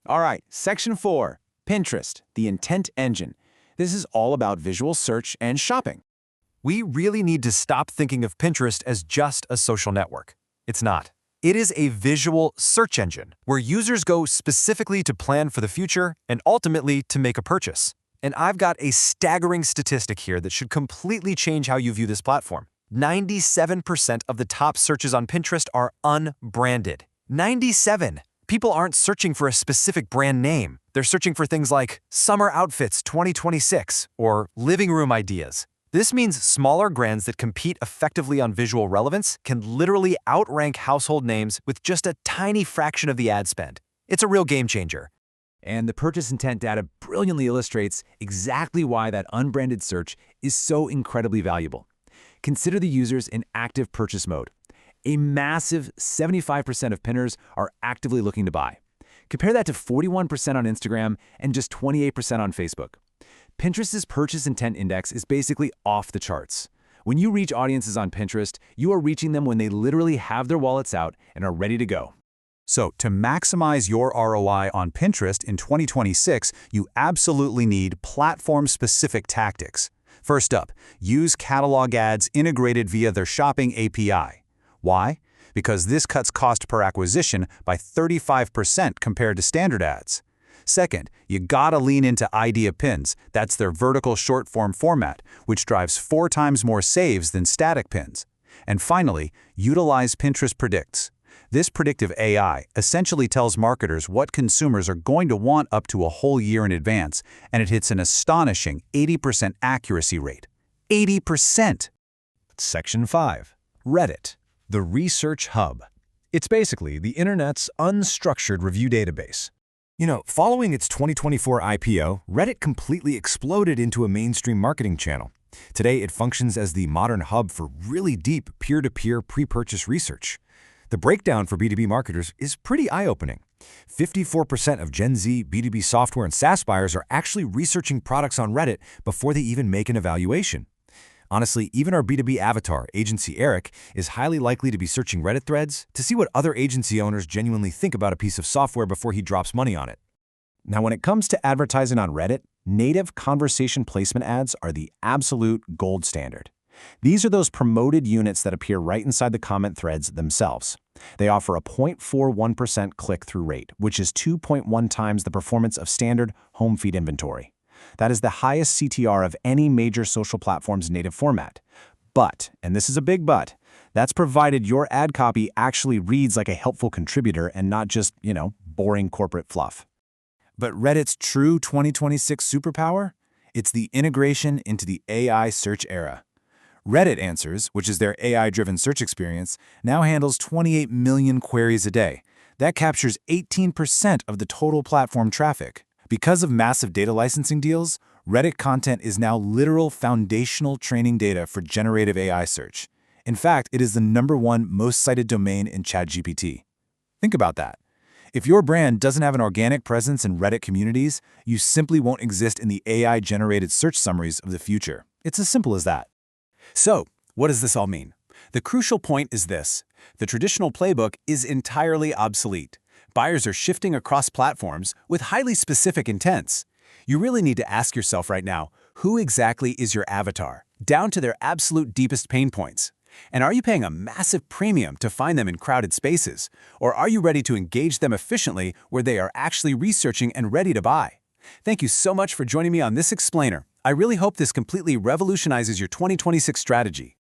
All right, Section 4, Pinterest, the intent engine. This is all about visual search and shopping. We really need to stop thinking of Pinterest as just a social network. It's not. It is a visual search engine where users go specifically to plan for the future and ultimately to make a purchase. And I've got a staggering statistic here that should completely change how you view this platform. 97% of the top searches on Pinterest are unbranded. 97! People aren't searching for a specific brand name. They're searching for things like Summer Outfits 2026 or Living Room Ideas. This means smaller brands that compete effectively on visual relevance can literally outrank household names with just a tiny fraction of the ad spend. It's a real game changer. And the purchase intent data brilliantly illustrates exactly why that unbranded search is so incredibly valuable. Consider the users in active purchase mode. A massive 75% of pinners are actively looking to buy. Compare that to 41% on Instagram and just 28% on Facebook. Pinterest's purchase intent index is basically off the charts. When you reach audiences on Pinterest, you are reaching them when they literally have their wallets out and are ready to go. So, to maximize your ROI on Pinterest in 2026, you absolutely need platform-specific tactics. First up, use catalog ads integrated via their shopping API. Why? Because this cuts cost per acquisition by 35% compared to standard ads. Second, you gotta lean into Idea Pins. That's their vertical short-form format, which drives 4 times more saves than static pins. And finally, utilize Pinterest Predicts. This predictive AI essentially tells marketers what consumers are going to want up to a whole year in advance, and it hits an astonishing 80% accuracy rate. 80%! Section 5. Reddit, the Research Hub. It's basically the internet's unstructured review database. Following its 2024 IPO, Reddit completely exploded into a mainstream marketing channel. Today, it functions as the modern hub for really deep peer-to-peer pre-purchase research. The breakdown for B2B marketers is pretty eye-opening. 54% of Gen Z B2B software and SaaS buyers are actually researching products on Reddit before they even make an evaluation. Honestly, even our B2B avatar, Agency Eric, is highly likely to be searching Reddit threads to see what other agency owners genuinely think about a piece of software before he drops money on it. Now, when it comes to advertising on Reddit, native conversation placement ads are the absolute gold standard. These are those promoted units that appear right inside the comment threads themselves. They offer a 0.41% click-through rate, which is 2.1 times the performance of standard home feed inventory. That is the highest CTR of any major social platform's native format. But, and this is a big but, that's provided your ad copy actually reads like a helpful contributor and not just, boring corporate fluff. But Reddit's true 2026 superpower? It's the integration into the AI search era. Reddit Answers, which is their AI-driven search experience, now handles 28 million queries a day. That captures 18% of the total platform traffic. Because of massive data licensing deals, Reddit content is now literal foundational training data for generative AI search. In fact, it is the #1 most cited domain in ChatGPT. Think about that. If your brand doesn't have an organic presence in Reddit communities, you simply won't exist in the AI-generated search summaries of the future. It's as simple as that. So, what does this all mean? The crucial point is this: the traditional playbook is entirely obsolete. Buyers are shifting across platforms with highly specific intents. You really need to ask yourself right now, who exactly is your avatar, down to their absolute deepest pain points? And are you paying a massive premium to find them in crowded spaces? Or are you ready to engage them efficiently where they are actually researching and ready to buy? Thank you so much for joining me on this explainer. I really hope this completely revolutionizes your 2026 strategy.